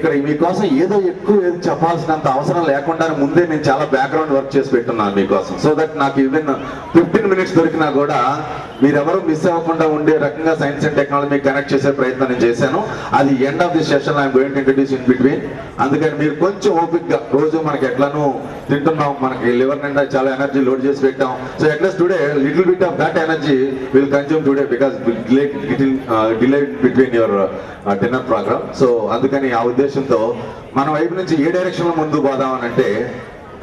ఇక్కడ మీకోసం ఏదో ఎక్కువ చెప్పాల్సినంత అవసరం లేకుండా ముందే నేను చాలా బ్యాక్గ్రౌండ్ వర్క్ చేసి పెట్టున్నాను మీకోసం. సో దట్ నాకు ఈవెన్ 15 minutes దొరికినా కూడా మీరెవరూ మిస్ అవ్వకుండా ఉండే రకంగా సైన్స్ అండ్ టెక్నాలజీ కనెక్ట్ చేసే ప్రయత్నం నేను చేశాను. అది end of the session I'm going to introduce in between. అందుకని మీరు కొంచెం ఓపిక్గా, రోజు మనకి ఎట్లానూ తింటున్నాం, మనకి లివర్ నిండా చాలా ఎనర్జీ లోడ్ చేసి పెట్టాం. So at least today little bit of that energy will consume today because delay between your dinner programme. So అందుకని ఆ ఉద్దేశంతో మన వైపు నుంచి ఏ డైరెక్షన్ లో ముందు పోదామని అంటే,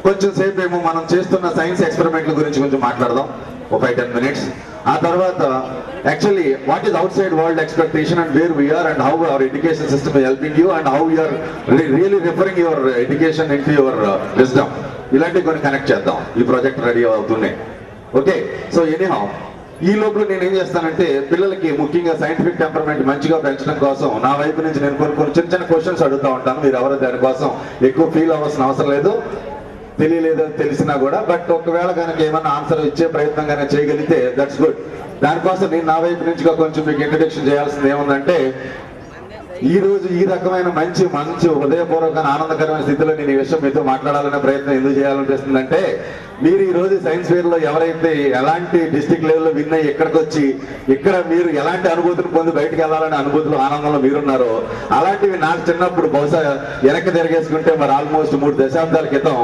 కొంచెం సేపు ఏమో మనం చేస్తున్న సైన్స్ ఎక్స్పెరిమెంట్ల గురించి కొంచెం మాట్లాడదాం, ఒక 5-10 minutes. ఆ తర్వాత actually what is outside world expectation and where we are and how our education system is helping you and how you are really referring your education into your wisdom. ఇలాంటివి కొన్ని connect చేద్దాం ఈ project ready అవుతున్నాయి. Okay, so anyhow ఈ లోపల నేను ఏం చేస్తానంటే, పిల్లలకి ముఖ్యంగా సైంటిఫిక్ టెంపర్మెంట్ మంచిగా పెంచడం కోసం నా వైపు నుంచి నేను కొన్ని చిన్న చిన్న క్వశ్చన్స్ అడుగుతూ ఉంటాను. మీరు ఎవరో దానికోసం ఎక్కువ ఫీల్ అవ్వాల్సిన అవసరం లేదు, తెలియలేదు తెలిసినా కూడా. బట్ ఒకవేళ కనుక ఏమన్నా ఆన్సర్ ఇచ్చే ప్రయత్నం కనుక చేయగలిగితే దట్స్ గుడ్. దానికోసం నేను నా వైపు నుంచి కొంచెం మీకు ఇంట్రడక్షన్ చేయాల్సింది ఏముందంటే, ఈ రోజు ఈ రకమైన మంచి హృదయపూర్వక ఆనందకరమైన స్థితిలో నేను ఈ విషయం మీతో మాట్లాడాలనే ప్రయత్నం ఎందుకు చేయాలనిపిస్తుందంటే, మీరు ఈ రోజు సైన్స్ ఫేర్ లో ఎవరైతే ఎలాంటి డిస్ట్రిక్ట్ లెవెల్లో విన్ అయ్యి ఇక్కడికి వచ్చి ఇక్కడ మీరు ఎలాంటి అనుభూతిని పొంది బయటకు వెళ్ళాలనే అనుభూతిలో ఆనందంలో మీరున్నారో, అలాంటివి నాకు చిన్నప్పుడు బహుశా వెనక్కి తిరిగేసుకుంటే మరి ఆల్మోస్ట్ 3 దశాబ్దాల క్రితం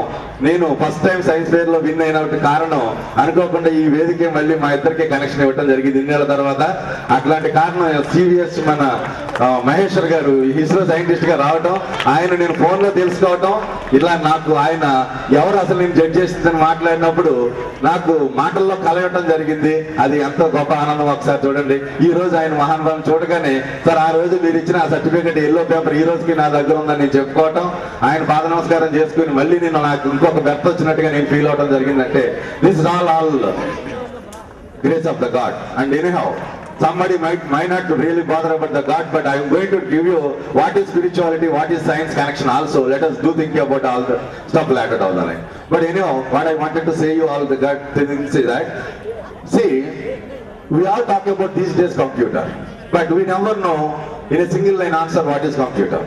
నేను ఫస్ట్ టైం సైన్స్ ఫేర్ లో విన్ అయిన కారణం అనుకోకుండా ఈ వేదిక మళ్ళీ మా ఇద్దరికి కనెక్షన్ ఇవ్వడం జరిగింది ఇన్నేళ్ల తర్వాత. అట్లాంటి కారణం సివిఎస్ మన మహేశ్వర్ గారు ఇస్రో సైంటిస్ట్ గా రావటం, ఆయన నేను ఫోన్ లో తెలుసుకోవటం, ఇలా నాకు ఆయన ఎవరు అసలు నేను జడ్జ్ చేస్తుందని మాట్లాడినప్పుడు నాకు మాటల్లో కలగటం జరిగింది. అది ఎంతో గొప్ప ఆనందం. ఒకసారి చూడండి, ఈ రోజు ఆయన మహానుభావం చూడగానే, సార్ ఆ రోజు మీరు ఇచ్చిన ఆ సర్టిఫికేట్ ఎల్లో పేపర్ ఈ రోజుకి నా దగ్గర ఉందని నేను చెప్పుకోవటం, ఆయన పాద నమస్కారం చేసుకుని మళ్ళీ నేను నాకు ఇంకొక బెర్త్ వచ్చినట్టుగా నేను ఫీల్ అవడం జరిగిందంటే, this is all grace of the God. And anyhow somebody might not really bother about the God, but I am going to give you what is spirituality, what is science connection also. Let us do think about all the stuff later down the line. But anyhow, what I wanted to say you all the God things is that, see, we all talk about these days computer, but we never know in a single line answer what is computer,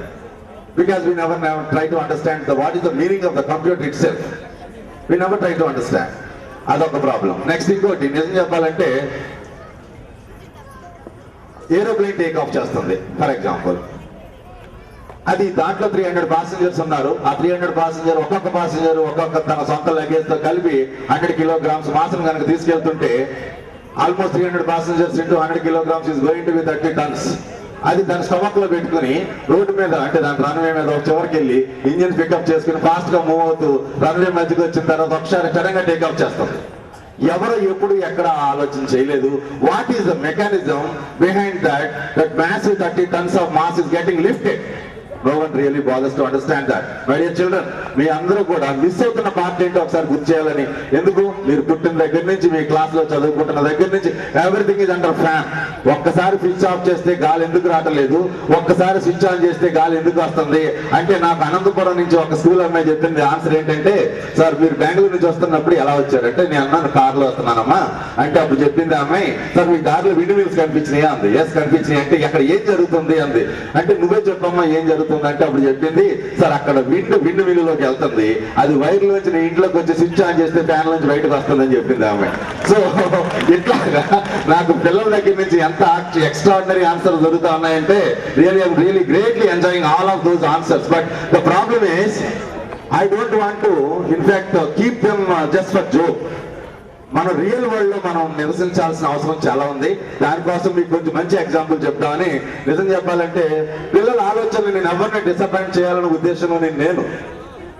because we never try to understand what is the meaning of the computer itself. We never try to understand. Adoka problem. Next thing ఒకటి నిజం చెప్పాలంటే, aeroplane take off చేస్తుంది for example. అది దాంట్లో 300 passengers ఉన్నారు. ఆ 300 passengers ఒక్కొక్క passenger ఒక్కొక్క తన సొంత లగేజ్ తో కలిపి 100 kilograms మాసం కనుక తీసుకెళ్తుంటే, almost 300 passengers into 100 kilograms is going to be 30 tons. అది దాని స్టమక్ లో పెట్టుకుని రోడ్డు మీద, అంటే దాని రన్వే మీద ఒక చివరికి వెళ్ళి ఇంజిన్ పికప్ చేసుకుని ఫాస్ట్ గా మూవ్ అవుతూ రన్వే మధ్యకి వచ్చిన తర్వాత ఒకసారి సడన్ గా టేక్ఆఫ్ చేస్తుంది. ఎవరు ఎప్పుడు ఎక్కడ ఆలోచన చేయలేదు. What is the mechanism behind that massive 30 tons of mass is getting lifted? No one really bothers to understand that. My dear children, మీ అందరూ కూడా మిస్ అవుతున్న పార్ట్ ఏంటో ఒకసారి గుర్తు చేయాలని. ఎందుకు? మీరు పుట్టిన దగ్గర నుంచి మీ క్లాస్ లో చదువుకుంటున్న దగ్గర నుంచి ఎవ్రీథింగ్ ఈజ్ అండర్ ఫ్యాన్. ఒక్కసారి స్విచ్ ఆఫ్ చేస్తే గాలి ఎందుకు రావట్లేదు, ఒక్కసారి స్విచ్ ఆన్ చేస్తే గాలి ఎందుకు వస్తుంది అంటే, నాకు అనంతపురం నుంచి ఒక స్కూల్ అమ్మాయి చెప్పింది ఆన్సర్ ఏంటంటే, సార్ మీరు బెంగళూరు నుంచి వస్తున్నప్పుడు ఎలా వచ్చారంటే, నేను అన్నాను కార్ లో వస్తున్నానమ్మా అంటే, అప్పుడు చెప్పింది ఆ అమ్మాయి, సార్ మీ కార్లో విండ్ మిల్స్ కనిపించినాయా అంది. ఎస్ కనిపించినాయి. అంటే అక్కడ ఏం జరుగుతుంది అంది. అంటే నువ్వే చెప్పమ్మా ఏం జరుగుతుంది అంటే, అప్పుడు చెప్పింది, సార్ అక్కడ విండ్ మిల్లులోకి వెళ్తుంది, అది వైర్ లోంచి నీ ఇంట్లోకి వచ్చి స్విచ్ ఆన్ చేస్తే ఫ్యాన్ నుంచి బయటకు వస్తుందని చెప్పింది ఆమె. సో ఇట్లాగా నాకు పిల్లల దగ్గర నుంచి ఎంత ఎక్స్ట్రాడినరీ ఆన్సర్స్ దొరుకుతా ఉన్నాయంటే, really I'm really greatly enjoying all of those answers. But the problem is I don't want to in fact keep them just for joke. మన రియల్ వరల్డ్ లో మనం నివసించాల్సిన అవసరం చాలా ఉంది. దానికోసం మీకు కొంచెం మంచి ఎగ్జాంపుల్ చెప్తామని. నిజం చెప్పాలంటే, పిల్లల ఆలోచనలు నేను ఎవరిని డిసప్పాయింట్ చేయాలనే ఉద్దేశంలో నేను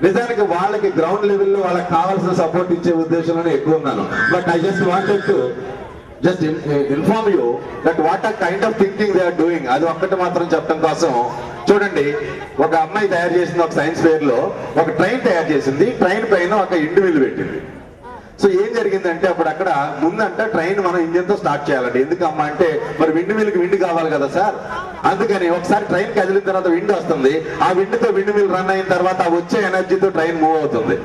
నిజానికి వాళ్ళకి గ్రౌండ్ లెవెల్లో వాళ్ళకి కావాల్సిన సపోర్ట్ ఇచ్చే ఉద్దేశంలోనే ఎక్కువ ఉన్నాను. But I just wanted to just inform you that what are kind of thinking they are doing. అది ఒక్కటి మాత్రం చెప్పడం కోసం. చూడండి, ఒక అమ్మాయి తయారు చేసింది ఒక సైన్స్ ఫేర్ లో, ఒక ట్రైన్ తయారు చేసింది. ట్రైన్ పైన ఒక ఇండ్ మిల్ పెట్టింది. సో ఏం జరిగిందంటే, అప్పుడు అక్కడ ముందంట ట్రైన్ మనం ఇంజిన్ తో స్టార్ట్ చేయాలండి. ఎందుకమ్మా అంటే, మరి విండ్ మిల్కి విండ్ కావాలి కదా సార్. అందుకని ఒకసారి ట్రైన్ కదిలిన తర్వాత విండ్ వస్తుంది. ఆ విండ్ తో విండ్ మిల్ రన్ అయిన తర్వాత ఆ వచ్చే ఎనర్జీతో ట్రైన్ మూవ్ అవుతుంది.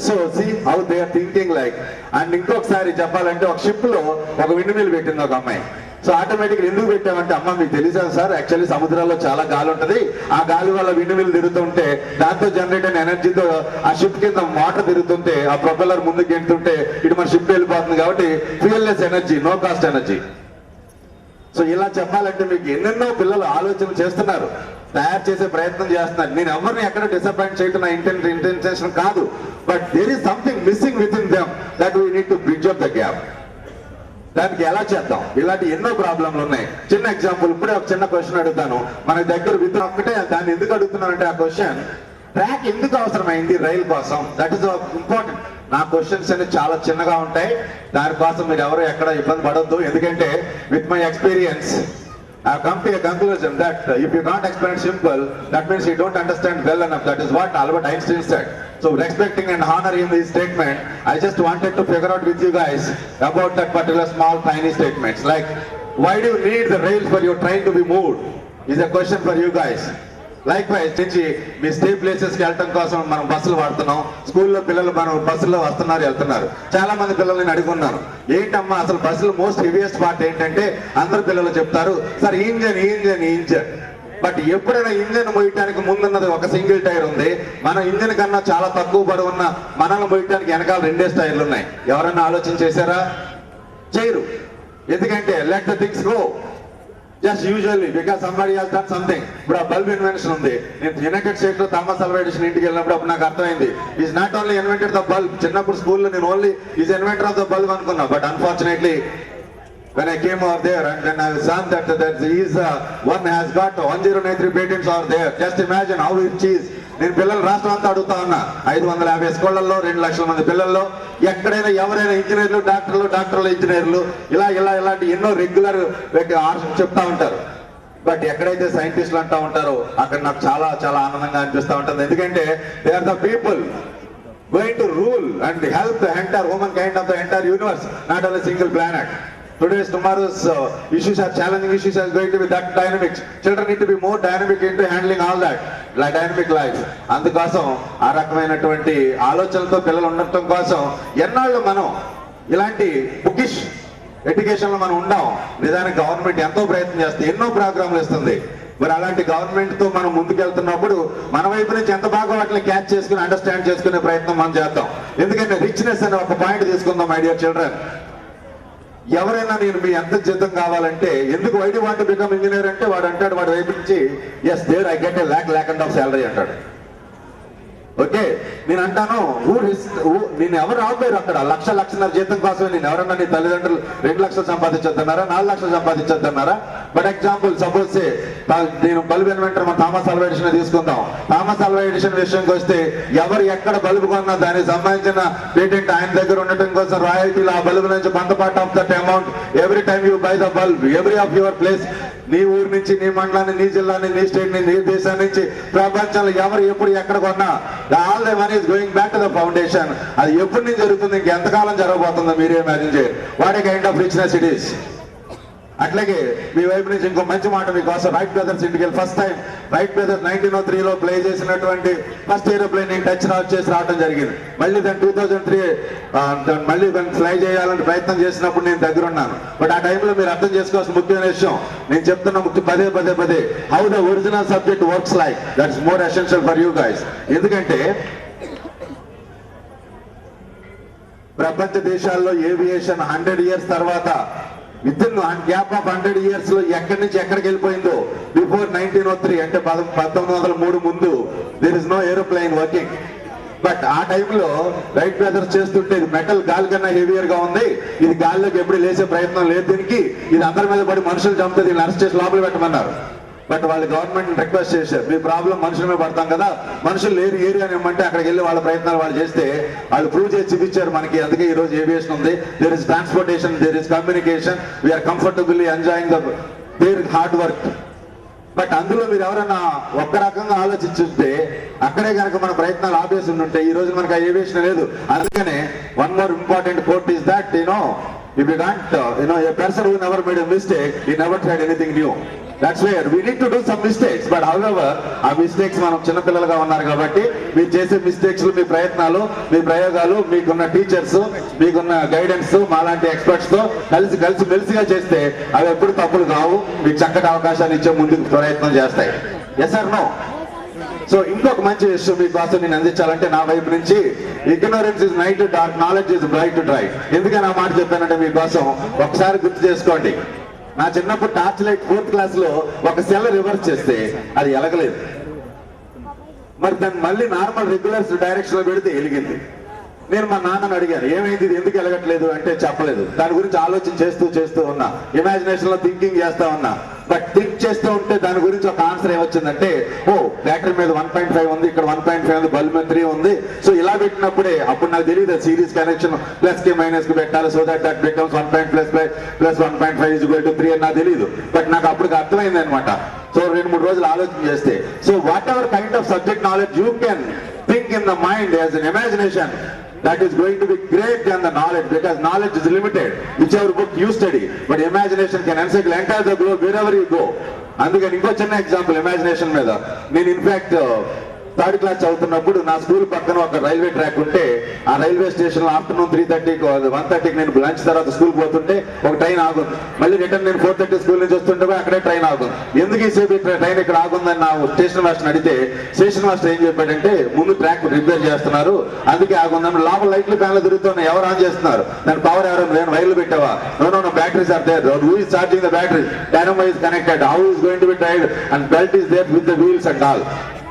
So see how they are thinking like. And ఇంకొకసారి చెప్పాలంటే, ఒక షిప్ లో ఒక విండ్ మిల్ పెట్టింది ఒక అమ్మాయి. సో ఆటోమేటిక్గా ఎందుకు పెట్టామంటే అమ్మ మీకు తెలిసాను సార్, యాక్చువల్లీ సముద్రాల్లో చాలా గాలి ఉంటుంది, ఆ గాలి వల్ల విండ్ తిరుగుతుంటే దాంతో జనరేట్ అయిన ఎనర్జీతో ఆ షిప్ కింద మోటార్ తిరుగుతుంటే ఆ ప్రొపెల్లర్ ముందుకు గెంటుంటే ఇటు మన షిప్ వెళ్ళిపోతుంది కాబట్టి fuelless energy, no cost energy. So ఇలా చెప్పాలంటే మీకు ఎన్నెన్నో పిల్లలు ఆలోచన చేస్తున్నారు, తయారు చేసే ప్రయత్నం చేస్తున్నారు. నేను ఎవరిని ఎక్కడ డిసప్పాయింట్ చేయడం నా ఇంటెన్షన్ కాదు, but there is something missing within them that we need to bridge up the gap. దానికి ఎలా చేద్దాం? ఇలాంటి ఎన్నో ప్రాబ్లంలు ఉన్నాయి. చిన్న ఎగ్జాంపుల్, ఇప్పుడే ఒక చిన్న క్వశ్చన్ అడుగుతాను. మన దగ్గర విత్ ఒక్కటే దాన్ని ఎందుకు అడుగుతున్నానంటే ఆ క్వశ్చన్, ట్రాక్ ఎందుకు అవసరమైంది రైలు కోసం? That is important. నా క్వశ్చన్స్ అన్ని చాలా చిన్నగా ఉంటాయి, దానికోసం మీరు ఎవరు ఎక్కడ ఇబ్బంది పడొద్దు. ఎందుకంటే with my experience I have come to a conclusion that if you can't explain simple, that means you don't understand well enough. That is what Albert Einstein said. So respecting and honoring his statement, I just wanted to figure out with you guys about that particular small tiny statements. Like, why do you need the rails for your train to be moved? Is a question for you guys. Likewise నుంచి మీ stay ప్లేసెస్కి వెళ్ళటం కోసం మనం బస్సులు వాడుతున్నాం. స్కూల్లో పిల్లలు మనం బస్సులో వస్తున్నారు, వెళ్తున్నారు. చాలా మంది పిల్లలు నేను అడుగున్నాను, ఏంటమ్మా అసలు బస్సులో మోస్ట్ హెవియెస్ట్ పార్ట్ ఏంటంటే అందరు పిల్లలు చెప్తారు sir engine engine engine. But ఎప్పుడైనా ఇంజన్ మోయటానికి ముందున్నది ఒక సింగిల్ టైర్ ఉంది, మన ఇంజన్ కన్నా చాలా తక్కువ బరువు ఉన్న మనల్ని మోయటానికి వెనకాల 2 టైర్లు ఉన్నాయి. ఎవరన్నా ఆలోచన చేశారా? చేయరు. ఎందుకంటే let the things go. Just usually because somebody has done something. ఇప్పుడు ఆ బల్బ్ ఇన్వెన్షన్ ఉంది. నేను యునైటెడ్ స్టేట్స్ లో థామస్ అల్వా ఎడిసన్ ఇంటికి వెళ్ళినప్పుడు అప్పుడు నాకు అర్థమైంది, is not only invented the bulb. చిన్నప్పుడు స్కూల్లో నేను only is inventor of the bulb అనుకున్నా. But unfortunately when I came over there and then I saw that is one has got 1093 patents are there. Just imagine how it is. నేను పిల్లలు రాష్ట్రం అంతా అడుగుతా ఉన్నా, 550 స్కూళ్లలో 2 లక్షల మంది పిల్లల్లో ఎక్కడైనా ఎవరైనా ఇంజనీర్లు, డాక్టర్లు ఇంజనీర్లు ఇలా ఇలాంటి ఎన్నో రెగ్యులర్ చెప్తా ఉంటారు. బట్ ఎక్కడైతే సైంటిస్టులు అంటా ఉంటారో అక్కడ నాకు చాలా చాలా ఆనందంగా అనిపిస్తూ ఉంటుంది. ఎందుకంటే they are the people going to rule and help the entire humankind of the entire universe, not on a single planet. Today's, tomorrow's issues are challenging issues are going to be that dynamic. Children need to be more dynamic into handling all that, like dynamic life. అందుకోసం ఆ రకమైనటువంటి ఆలోచనలతో పిల్లలు ఉండటం కోసం ఎన్నాళ్ళు మనం ఇలాంటి బుకిష్ ఎడ్యుకేషన్లో మనం ఉండాం. నిజానికి గవర్నమెంట్ ఎంతో ప్రయత్నం చేస్తుంది, ఎన్నో ప్రోగ్రాంలు ఇస్తుంది. మరి అలాంటి గవర్నమెంట్ తో మనం ముందుకెళ్తున్నప్పుడు మన వైపు నుంచి ఎంత బాగా వాటిని క్యాచ్ చేసుకుని అండర్స్టాండ్ చేసుకునే ప్రయత్నం మనం చేద్దాం. ఎందుకంటే రిచ్నెస్ అనే ఒక పాయింట్ తీసుకుందాం మై డియర్ చిల్డ్రన్. ఎవరైనా నేను మీ ఎంత జీతం కావాలంటే ఎందుకు why do want to become engineer అంటే వాడు అంటాడు, వాడి వైపు నుంచి yes there I get a lakh and of salary అంటాడు. ఓకే, నేను అంటాను నేను ఎవరు ఆపారు అక్కడ? లక్షన్నర జీతం కోసమే నేను ఎవరన్నా నీ తల్లిదండ్రులు 2 లక్షలు సంపాదించొద్దన్నారా, 4 లక్షలు సంపాదించొద్దన్నారా? బట్ ఎగ్జాంపుల్ సపోజ్ నేను బల్బ్ ఇన్వెంటర్ మన థామస్ అల్వా ఎడిసన్ తీసుకుందాం. థామస్ అల్వా ఎడిసన్ విషయంకి వస్తే ఎవరు ఎక్కడ బల్బు కొన్నా దానికి సంబంధించిన పేటెంట్ ఆయన దగ్గర ఉండటం కోసం రాయల్టీలు ఆ బల్బు నుంచి కొంత part of that amount every time you by the bulb every of your place, నీ ఊరు నుంచి, నీ మండలాన్ని, నీ జిల్లాని, నీ స్టేట్ ని, నీ దేశం నుంచి ప్రపంచంలో ఎవరు ఎప్పుడు ఎక్కడ కొన్నా all the money is going back to the foundation. అది ఎప్పటి నుంచి జరుగుతుంది, ఇంకెంతకాలం జరగబోతుందో మీరే ఇమాజిన్ చేయండి. What a kind of richness it is. అట్లాగే మీ వైపు నుంచి ఇంకో మంచి మాట మీకోసం, రైట్ బ్రదర్స్ ఇంటికి ఫస్ట్ టైం రైట్ బ్రదర్స్ 1903లో ప్లే చేసినటువంటి ఫస్ట్ ఏరోప్లేన్ నేను టచ్ చేసి రావడం జరిగింది. మళ్ళీ దాన్ని 2003 మళ్ళీ దాన్ని ఫ్లై చేయాలని ప్రయత్నం చేసినప్పుడు నేను దగ్గర ఉన్నాను. బట్ ఆ టైంలో మీరు అర్థం చేసుకోవాల్సిన ముఖ్యమైన విషయం నేను చెప్తున్న పదే how the original subject works like, that is more essential for you guys. ఎందుకంటే ప్రపంచ దేశాల్లో ఏవియేషన్ 100 years తర్వాత with in gap of 100 years లో ఎక్కడి నుంచి ఎక్కడికి వెళ్ళిపోయిందో. బిఫోర్ 1903 అంటే 1903 ముందు there is no aeroplane working. But ఆ టైంలో రైట్ బ్రదర్స్ చేస్తుంటే ఇది మెటల్ గాలి కన్నా హెవియర్ గా ఉంది, ఇది గాలిలోకి ఎప్పుడు లేచే ప్రయత్నం లేదు దీనికి, ఇది అందరి మీద పడి మనుషులు చంపుతుంది, దీన్ని అరెస్ట్ చేసి లోపల పెట్టమన్నారు. బట్ వాళ్ళు గవర్నమెంట్ రిక్వెస్ట్ చేశారు, మీ ప్రాబ్లం మనుషుల మీద పడతాం కదా, మనుషులు లేరు ఏరియా అని ఇవ్వమంటే అక్కడికి వెళ్ళి వాళ్ళ ప్రయత్నాలు వాళ్ళు చేస్తే వాళ్ళు ప్రూవ్ చేసి చూపించారు మనకి. అందుకే ఈ రోజు ఏవియేషన్ ఉంది, there is transportation, there is communication, we are comfortably enjoying their hard work. But అందులో మీరు ఎవరైనా ఒక్క రకంగా ఆలోచించుంటే అక్కడే కనుక మన ప్రయత్నాలు ఆపేసి ఉంటే ఈ రోజు మనకు ఆ ఏవియేషన్ లేదు. అందుకనే one more important quote is that if you can't a person who never made a mistake, he never tried anything new. That's where we need to do some mistakes. But however ఆ mistakes మనం చిన్నపిల్లలుగా ఉన్నారు కాబట్టి మీరు చేసే mistakes, మీ ప్రయత్నాలు, మీ ప్రయోగాలు, మీకున్న teachers, మీకున్న గైడెన్స్, మాలాంటి ఎక్స్పర్ట్స్ తో కలిసి మెలిసిగా చేస్తే అవి ఎప్పుడు తప్పులు కావు. మీకు చక్కటి అవకాశాలు ఇచ్చే ముందుకు ప్రయత్నం చేస్తాయి. Yes or no? సో ఇంకొక మంచి విషయం మీకోసం నేను అందించాలంటే నా వైపు నుంచి, ignorance is night dark, knowledge is bright right. ఎందుకని ఆ మాట చెప్పానంటే మీకోసం ఒకసారి గుర్తు చేసుకోండి. నా చిన్నప్పుడు టార్చ్ లైట్ 4th క్లాస్ లో ఒక సెల్ రివర్స్ చేస్తే అది ఎలగలేదు. మరి దాన్ని మళ్ళీ నార్మల్ రెగ్యులర్ డైరెక్షన్ లో పెడితే వెలిగింది. నేను మా నాన్నని అడిగాను, ఏమైంది, ఇది ఎందుకు ఎలగట్లేదు అంటే చెప్పలేదు. దాని గురించి ఆలోచన చేస్తూ ఉన్నా, ఇమాజినేషన్ లో థింకింగ్ చేస్తా ఉన్నా. బట్ థింక్ చేస్తూ ఉంటే దాని గురించి ఒక ఆన్సర్ ఏమొచ్చిందంటే, ఓ బ్యాటరీ మీద 1.5 ఉంది, ఇక్కడ 1.5 ఉంది, బల్బ్ మీద 3 ఉంది. సో ఇలా పెట్టినప్పుడే అప్పుడు నాకు తెలియదు సిరీస్ కనెక్షన్ ప్లస్ కి మైనస్ కి పెట్టాలి. So that becomes 1.5 is equal to 3 అని నాకు తెలియదు. బట్ నాకు అప్పుడు అర్థమైంది అనమాట. సో 2-3 రోజులు ఆలోచన చేస్తే, so what ever kind of subject knowledge you can think in the mind as an imagination, that is going to be great than the knowledge, because knowledge is limited, whichever book you study, but imagination can encircle entire the globe wherever you go. అందుకని ఇంకో చిన్న example imagination మీద. నేను in fact 3rd class చదువుతున్నప్పుడు నా school పక్కన ఒక railway track ఉంటే, ఆ రైల్వే స్టేషన్ లో ఆఫ్టర్నూన్ 3:30కి 1:30కి నేను లంచ్ తర్వాత స్కూల్ పోతుంటే ఒక ట్రైన్ ఆగుంది. మళ్ళీ రిటర్న్ నేను 4:30 స్కూల్ నుంచి వస్తుంటే అక్కడే ట్రైన్ ఆగుంది. ఎందుకు ఈసేపు ట్రైన్ ఇక్కడ ఆగుందని నా స్టేషన్ మాస్టర్ అడిగితే, స్టేషన్ మాస్టర్ ఏం చెప్పాడంటే, ముందు ట్రాక్ రిపేర్ చేస్తున్నారు అందుకే ఆగుందని. లోపల లైట్లు ఫ్యాన్లు తిరుగుతున్నాయి, ఎవరు ఆన్ చేస్తున్నారు, దాని పవర్ ఎవరు, నేను వైర్లు పెట్టావా? No batteries are there, who is charging the battery, dynamo is connected, how is going to be tried and belt is there with the wheels and all.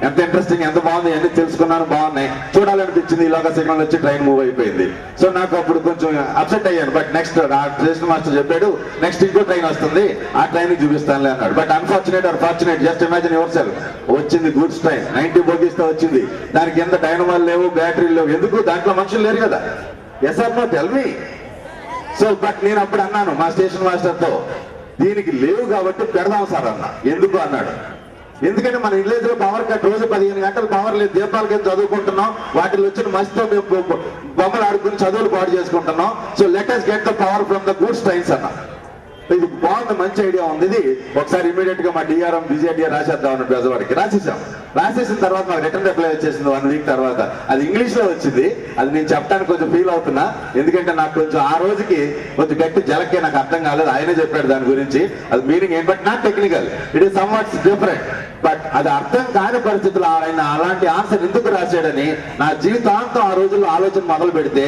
ఎంత ఇంట్రెస్టింగ్, ఎంత బాగుంది, అన్ని తెలుసుకున్నాను, బాగున్నాయి, చూడాలనిపించింది. ఇలాగా సిగ్నల్ వచ్చి ట్రైన్ మూవ్ అయిపోయింది. So నాకు అప్పుడు కొంచెం అప్సెట్ అయ్యాను. బట్ నెక్స్ట్ ఆ స్టేషన్ మాస్టర్ చెప్పాడు, నెక్స్ట్ ఇంకో ట్రైన్ వస్తుంది, ఆ ట్రైన్ చూపిస్తానులే అన్నాడు. But unfortunate or fortunate, just imagine yourself, వచ్చింది గూడ్స్ ట్రైన్, 90 bogies తో వచ్చింది. దానికి కింద డైనమాలు లేవు, బ్యాటరీలు లేవు. ఎందుకు? దాంట్లో మనుషులు లేరు కదా. Yes or no? Tell me. So but నేను అప్పుడు అన్నాను మా స్టేషన్ మాస్టర్ తో, దీనికి లేవు కాబట్టి పెడదాం సార్ అన్న. ఎందుకు అన్నాడు, ఎందుకంటే మన విలేజ్ లో పవర్ కట్, రోజు 15 గంటలు పవర్ లేదు, దీపాలకి చదువుకుంటున్నాం, వాటిలో వచ్చిన మస్తో మేము బొమ్మలు ఆడుకుని చదువులు పాడు చేసుకుంటున్నాం. So let us get the power from the goods trains అన్న. ఇది బాగుంది, మంచి ఐడియా ఉంది. ఇది ఒకసారి ఇమీడియట్ గా మా డిఆర్ఎం BJDR రాసేద్దాం అన్నట్టు పెద్దవాడికి రాసేసిన తర్వాత మాకు రిటర్న్ రిప్లై వచ్చేసింది 1 week తర్వాత. అది ఇంగ్లీష్ లో వచ్చింది. అది నేను చెప్పడానికి కొంచెం ఫీల్ అవుతున్నా, ఎందుకంటే నాకు కొంచెం ఆ రోజుకి కొంచెం గట్టి జలకే నాకు అర్థం కాలేదు. ఆయనే చెప్పాడు దాని గురించి, అది మీనింగ్ ఏంటి, but not technical, it is somewhat different. But అది అర్థం కాని పరిస్థితుల్లో ఆయన అలాంటి ఆన్సర్ ఎందుకు రాశాడని నా జీవితాంతం ఆ రోజుల్లో ఆలోచన మొదలు పెడితే,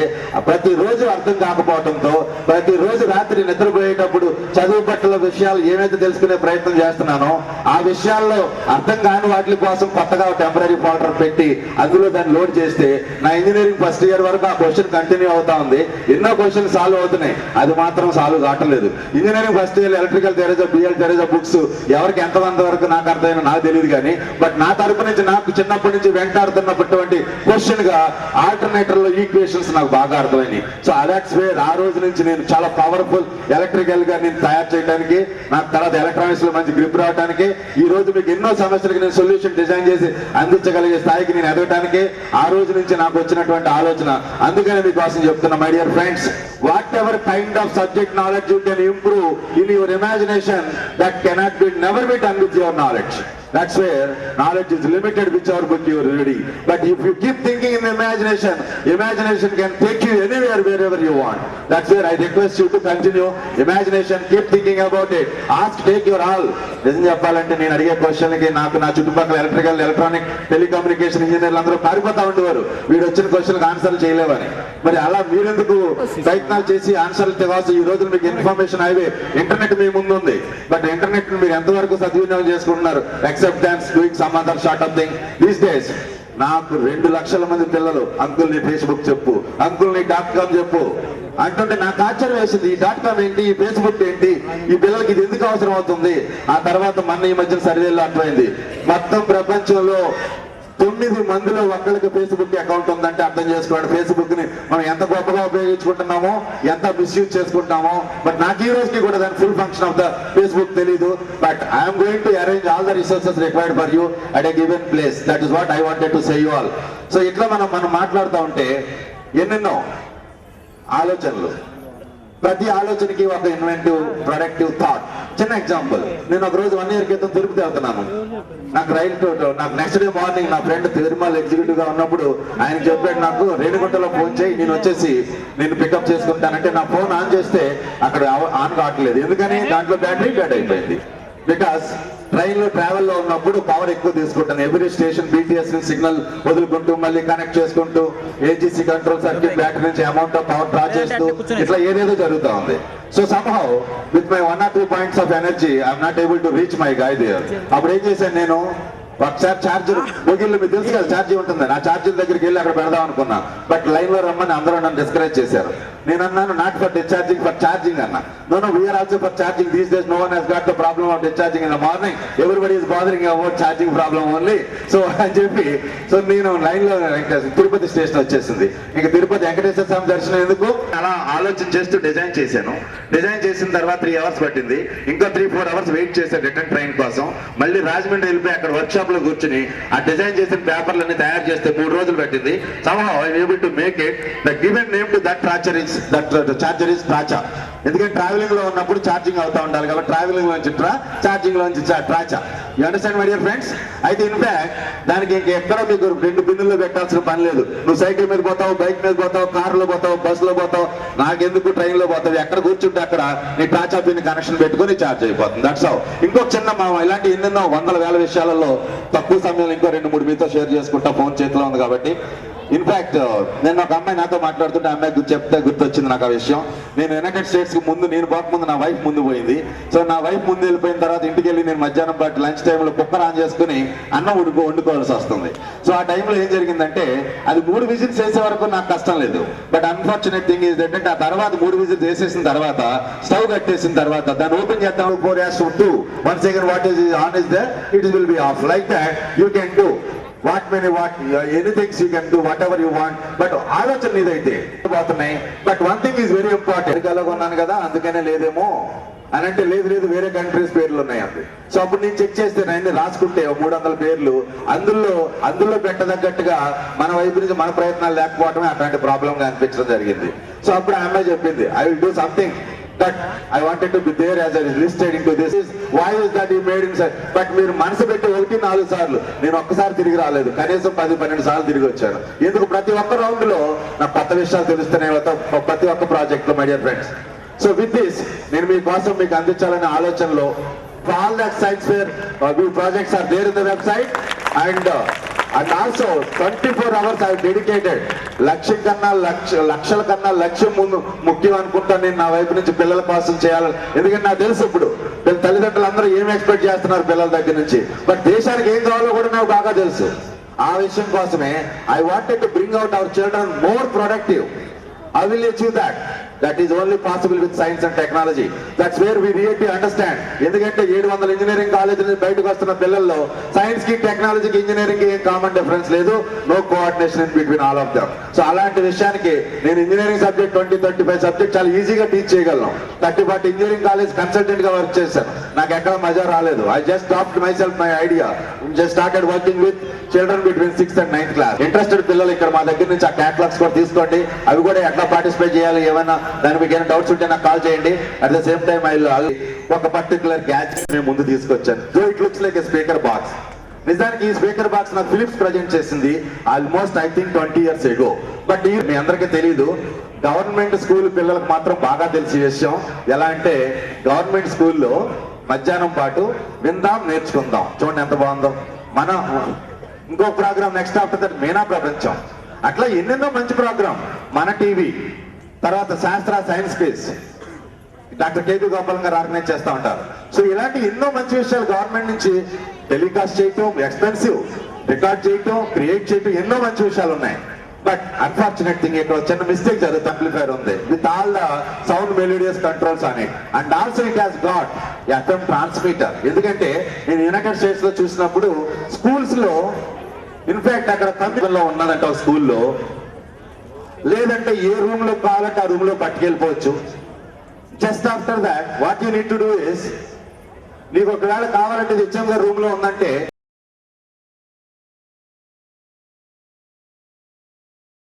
ప్రతిరోజు అర్థం కాకపోవడంతో ప్రతిరోజు రాత్రి నిద్రపోయేటప్పుడు చదువు పట్ల విషయాలు ఏమైతే తెలుసుకునే ప్రయత్నం చేస్తున్నానో, ఆ విషయాల్లో అర్థం కాని వాటి కోసం కొత్తగా టెంపరీ ఫోల్డర్ పెట్టి అందులో దాన్ని లోడ్ చేస్తే నా ఇంజనీరింగ్ ఫస్ట్ ఇయర్ వరకు ఆ క్వశ్చన్ కంటిన్యూ అవుతా ఉంది. ఎన్నో క్వశ్చన్ సాల్వ్ అవుతున్నాయి, అది మాత్రం సాల్వ్ కావట్లేదు. Engineering first year electrical theories, BL theories books ఎవరికి ఎంతమంది వరకు నాకు అర్థమైనా నాకు తెలియదు. కానీ బట్ నా తరపు నుంచి నాకు చిన్నప్పటి నుంచి వెంటాడుతున్నటువంటి క్వశ్చన్ గా ఆల్టర్నేటర్ లో ఈక్వేషన్స్ నాకు బాగా అర్థమైంది. సో అదాట్స్ వేర్ ఆ రోజు నుంచి నేను చాలా పవర్ఫుల్ ఎలక్ట్రికల్ గా నేను తయారు చేయడానికి, నాకు తర్వాత ఎలక్ట్రానిక్స్ లో మంచి గ్రిప్ రావడానికి, ఈ రోజు మీకు ఎన్నో సమస్యలకు నేను సొల్యూషన్ డిజైన్ చేసి అందించగలిగే స్థాయికి నేను ఎదగడానికి ఆ రోజు నుంచి నాకు వచ్చినటువంటి ఆలోచన. అందుకనే మీకోసం చెప్తున్నా, my dear friends, what ever kind of subject knowledge you can improve in your imagination, that cannot be never be done with your knowledge. That's where knowledge is limited, whichever book you are reading. But if you keep thinking in imagination, imagination can take you anywhere, wherever you want. That's where I request you to continue. Imagination, keep thinking about it. Ask, take your all. నిజం చెప్పాలంటే నేను అడిగే క్వశ్చన్లకి నాకు నా చుట్టుపక్కల electrical, electronic, telecommunication ఇంజనీర్లు అందరూ పారిపోతా ఉండేవారు, వీడు వచ్చిన క్వశ్చన్కి ఆన్సర్లు చేయలేవని. మరి అలా మీరెందుకు ప్రయత్నాలు చేసి ఆన్సర్లు తెగాల్సి? ఈ రోజు మీకు ఇన్ఫర్మేషన్ హైవే, ఇంటర్నెట్ మీ ముందు ఉంది. బట్ ఇంటర్నెట్ మీరు ఎంతవరకు సద్వినియోగం చేసుకుంటున్నారు? Acceptance, doing some other sort of thing. These days, నాకు 2 లక్షల మంది పిల్లలు అంకుల్ నీ ఫేస్బుక్ చెప్పు, అంకుల్ నీ .com చెప్పు అంటుంటే నాకు ఆశ్చర్యం వేసింది. ఈ .com ఏంటి, ఈ ఫేస్బుక్ ఏంటి, ఈ పిల్లలకి ఇది ఎందుకు అవసరం అవుతుంది? ఆ తర్వాత మొన్న ఈ మధ్యన సర్వేలో అర్థమైంది, మొత్తం ప్రపంచంలో 9 మందిలో ఒక్కరికి ఫేస్బుక్ అకౌంట్ ఉందంటే అర్థం చేసుకోండి ఫేస్బుక్ ని మనం ఎంత గొప్పగా ఉపయోగించుకుంటున్నామో, ఎంత మిస్యూజ్ చేసుకుంటున్నామో. బట్ నాకు ఈ రోజుకి కూడా దాని full function of the Facebook తెలీదు. But I'm going to arrange all the resources required for you at a given place. That is what I wanted to say you all. So ఇట్లా మనం మాట్లాడుతూ ఉంటే ఎన్నెన్నో ఆలోచనలు, ప్రతి ఆలోచనకి ఒక ఇన్వెంటివ్ ప్రొడక్టివ్ థాట్ చిన్న ఎగ్జాంపుల్, నేను ఒక రోజు 1 year క్రితం తిరుపతి వెళ్తున్నాను. నాకు నాకు నెక్స్ట్ డే మార్నింగ్ నా ఫ్రెండ్ తిరుమల ఎగ్జిక్యూటివ్ గా ఉన్నప్పుడు ఆయన చెప్పాడు, నాకు రేణిగుంటలో ఫోన్ చేయి, నేను వచ్చేసి నేను పికప్ చేసుకుంటానంటే నా ఫోన్ ఆన్ చేస్తే అక్కడ ఆన్ కావట్లేదు. ఎందుకని? దాంట్లో బ్యాటరీ డెడ్ అయిపోయింది. బికాస్ ట్రైన్ లో ట్రావెల్ లో ఉన్నప్పుడు పవర్ ఎక్కువ తీసుకుంటాను. ఎవ్రీ స్టేషన్ BTS సిగ్నల్ వదులుకుంటూ మళ్ళీ కనెక్ట్ చేసుకుంటూ AGC కంట్రోల్ సర్క్యూట్ బ్యాటరీ నుంచి అమౌంట్ ఆఫ్ పవర్ డ్రా చేస్తూ ఇట్లా ఏదేదో జరుగుతూ ఉంది. So somehow with my 1 or 2 points of energy I'm not able to reach my guy there. అప్పుడు ఏం చేశాను, నేను ఒకసారి ఛార్జర్ బోగిల్లో మీకు తెలుసు కదా ఛార్జీ ఉంటుంది, ఆ ఛార్జర్ దగ్గరికి వెళ్ళి అక్కడ పెడదాం అనుకున్నా. బట్ లైన్ లో రమ్మని అందరూ నన్ను డిస్కరేజ్ చేశారు. నేను అన్నాను, not for discharging, for charging అన్నా. No we're also for charging. These days no one has got the problem of discharging in the morning. Everybody is bothering about charging problem only. So అని చెప్పి నేను line లో Tirupati station వచ్చేసింది. ఇంకా తిరుపతి వెంకటేశ్వర స్వామి దర్శనం ఎందుకు అలా ఆలోచన చేస్తూ డిజైన్ చేశాను. డిజైన్ చేసిన తర్వాత 3 hours పట్టింది. ఇంకా 3-4 hours వెయిట్ చేశాను రిటర్న్ ట్రైన్ కోసం. మళ్ళీ రాజమండ్రి వెళ్ళిపోయి అక్కడ వర్క్ షాప్ లో కూర్చుని ఆ డిజైన్ చేసిన పేపర్లన్నీ తయారు చేస్తే 3 రోజులు పట్టింది. somehow I am able to make it. The given name to that charger is Tracha. ఎందుకంటే ట్రావెలింగ్ లో ఉన్నప్పుడు ఛార్జింగ్ అవుతా ఉండాలి కాబట్టి ట్రావెలింగ్ లోంచి ఛార్జింగ్ లోంచి ట్రాచా. You understand my dear friends? అయితే ఇన్ఫాక్ట్ దానికి ఎక్కడ మీకు 2 బిన్నుల్లో పెట్టాల్సిన పని లేదు. నువ్వు సైకిల్ మీద పోతావు, బైక్ మీద పోతావు, కారులో పోతావు, బస్సులో పోతావు, నాకెందుకు ట్రైన్ లో పోతావు, ఎక్కడ కూర్చుంటే అక్కడ నీ ట్రాచా పిన్ కనెక్షన్ పెట్టుకుని ఛార్జ్ అయిపోతుంది. That's how. ఇంకొక చిన్న ఇలాంటి ఎన్నెన్నో వందల వేల విషయాలలో తక్కువ సమయంలో ఇంకో 2-3 మీతో షేర్ చేసుకుంటా. ఫోన్ చేతిలో ఉంది కాబట్టి. ఇన్ఫాక్ట్ నేను ఒక అమ్మాయి నాతో మాట్లాడుతుంటే అమ్మాయి చెప్తే గుర్తొచ్చింది నాకు ఆ విషయం. నేను యునైటెడ్ స్టేట్స్ కి ముందు, నేను పోకముందు నా వైఫ్ ముందు పోయింది. సో నా వైఫ్ ముందు వెళ్ళిపోయిన తర్వాత ఇంటికి వెళ్ళి నేను మధ్యాహ్నం పాటు లంచ్ టైంలో కుక్కర్ ఆన్ చేసుకుని అన్నం వండుకోవాల్సి వస్తుంది. సో ఆ టైంలో ఏం జరిగిందంటే అది 3 విజిల్స్ వేసే వరకు నాకు కష్టం లేదు. బట్ అన్ఫార్చునేట్ థింగ్ ఈజ్ ఏంటంటే ఆ తర్వాత 3 విజిల్స్ వేసేసిన తర్వాత స్టవ్ కట్టేసిన తర్వాత దాన్ని ఓపెన్ చేద్దాం 4 hours to 2. Once again what is on is there, it will be off. Like that you can do anything you can do, whatever you want. But ఆలోచన ఇదైతే పోతున్నాయి. But one thing is very important. అమెరికాలో కొన్నాను కదా అందుకనే లేదేమో అని అంటే లేదు వేరే కంట్రీస్ పేర్లు ఉన్నాయి అంది. సో అప్పుడు నేను చెక్ చేస్తే అన్ని రాసుకుంటే 300 పేర్లు అందులో పెట్టదగ్గట్టుగా మన వైపు నుంచి మన ప్రయత్నాలు లేకపోవడమే అట్లాంటి ప్రాబ్లం గా అనిపించడం జరిగింది. సో అప్పుడు ఆ అమ్మాయి చెప్పింది, I will do something that I wanted to be there as I listed into this. Why is that you made him say? But మీరు మనసు పెట్టి 1-4 సార్లు, నేను ఒక్కసారి తిరిగి రాలేదు, కనీసం 10-12 సార్లు తిరిగి వచ్చాను. ఎందుకు? ప్రతి ఒక్క రౌండ్ లో నాకు కొత్త విషయాలు తెలుస్తూనే ప్రతి ఒక్క ప్రాజెక్ట్ లో, my dear friends. So with this నేను మీకోసం మీకు అందించాలనే ఆలోచనలో all that science fair projects are there in the website and also 24 hours I have dedicated. లక్షల కన్నా లక్ష్యం ముందు ముఖ్యం అనుకుంటా నేను నా వైపు నుంచి పిల్లల కోసం చేయాలి. ఎందుకంటే నాకు తెలుసు ఇప్పుడు తల్లిదండ్రులు అందరూ ఏం ఎక్స్పెక్ట్ చేస్తున్నారు పిల్లల దగ్గర నుంచి. బట్ దేశానికి ఏం కావాలో కూడా నాకు బాగా తెలుసు. ఆ విషయం కోసమే I wanted to bring out our children more productive. I will achieve that. That is only possible with science and technology. That's where we really understand. ఎందుకంటే 700 ఇంజనీరింగ్ కాలేజ్ నుంచి బయటకు వస్తున్న పిల్లల్లో సైన్స్ కి, టెక్నాలజీకి, ఇంజనీరింగ్ కి ఏం కామన్ డిఫరెన్స్ లేదు. No coordination in between all of them. So అలాంటి విషయానికి నేను ఇంజనీరింగ్ సబ్జెక్ట్ 20-35 సబ్జెక్ట్ చాలా ఈజీగా టీచ్ చేయగలను. 30-40 ఇంజనీరింగ్ కాలేజ్ కన్సల్టెంట్ గా వర్క్ చేశాను. నాకు ఎక్కడ మజా రాలేదు. I just topped my self my idea. Just started working with children between 6th and 9th class. Interested పిల్లలు ఇక్కడ మా దగ్గర నుంచి ఆ క్యాటలాగ్స్ కూడా తీసుకోండి. అవి కూడా ఎట్లా పార్టిసిపేట్ చేయాలి, ఏమైనా దాని మీకు ఏమైనా డౌట్స్ ఉంటే నాకు కాల్ చేయండి. అట్ ద సేమ్ టైం ఒక పర్టికులర్ గ్యాడ్జెట్ మేము ముందు తీసుకొచ్చాను. So it looks like a speaker box. నిజానికి ఈ స్పీకర్ బాక్స్ నాకు ఫిలిప్స్ ప్రజెంట్ చేసింది almost I think 20 years ago. But మీ అందరికీ తెలీదు, గవర్నమెంట్ స్కూల్ పిల్లలకు మాత్రం బాగా తెలిసే విషయం. ఎలా అంటే గవర్నమెంట్ స్కూల్లో మధ్యాహ్నం పాటు విందాం నేర్చుకుందాం. చూడండి ఎంత బాగుందో. మన ఇంకో programme next after that Meena ప్రపంచం. అట్లా ఎన్నెన్నో మంచి ప్రోగ్రామ్. మన టీవీ తర్వాత శాస్త్ర science quiz doctor KP Gopal గారు ఆర్గనైజ్ చేస్తూ ఉంటారు. సో ఇలాంటి ఎన్నో మంచి విషయాలు గవర్నమెంట్ నుంచి టెలికాస్ట్ చేయటం, ఎక్స్పెన్సివ్ రికార్డ్ చేయటం, క్రియేట్ చేయటం, ఎన్నో మంచి విషయాలు ఉన్నాయి. బట్ అన్ఫార్చునేట్ థింగ్ ఇక్కడ చిన్న మిస్టేక్ జరుగుతుంది. యాంప్లిఫైర్ ఉంది with all the sound melodious controls on it and also it has got FM transmitter. ఎందుకంటే నేను యునైటెడ్ స్టేట్స్ లో చూసినప్పుడు స్కూల్స్ లో ఇన్ఫాక్ట్ అక్కడ కంప్యూటర్ ఉన్నదంట ఒక స్కూల్లో, లేదంటే ఏ రూమ్ లో కావాలంటే ఆ రూమ్ లో పట్టుకెళ్ళిపోవచ్చు. Just after that what you need to do is, నీకు ఒకవేళ కావాలంటే హెచ్ఎం గారు రూమ్ లో ఉందంటే